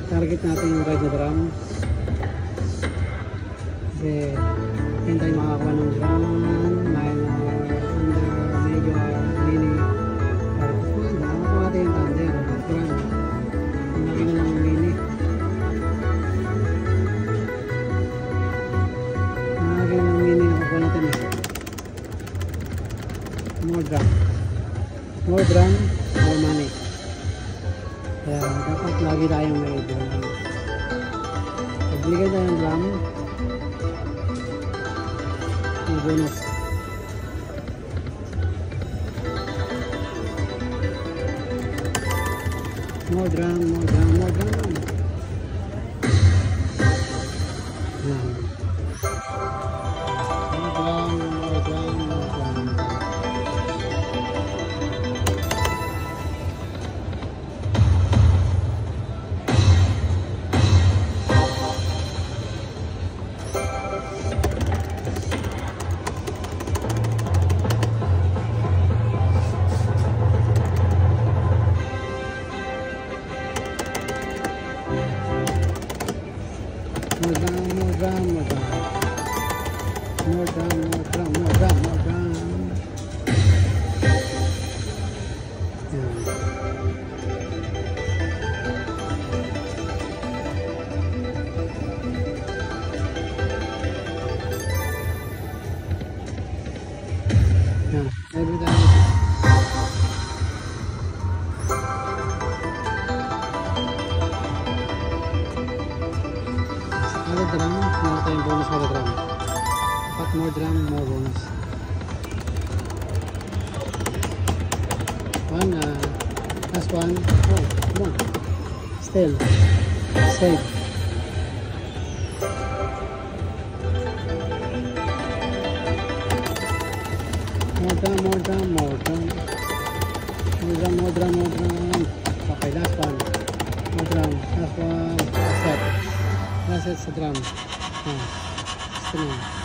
Target natin yung ride na drums. Kasi yun tayo makakakuha ng drum, medyo mini. Nakakuha natin yung thunder, drum. Laki na lang mini. Laki na lang mini nakakuha natin eh. More drum. More drum, more money. Kaya dapat lagi tayong may drum. Pagbigay tayo ng drum, may bonus. More drum, more drum, more drum. Yan. More drum, more drum, more drum. More drum, more drum, more drum. More drum, more drum, more drum, more drum. Yan. Yan. Every time. Ada drum, meron tayong bonus kada drum. Dapat more drum, more bonus. One, last one. Oh, come on. Still. Save. More drum, more drum, more drum. More drum, more drum, more drum. Okay, last one. More drum, last one. Last set. Last set sa drum. Still.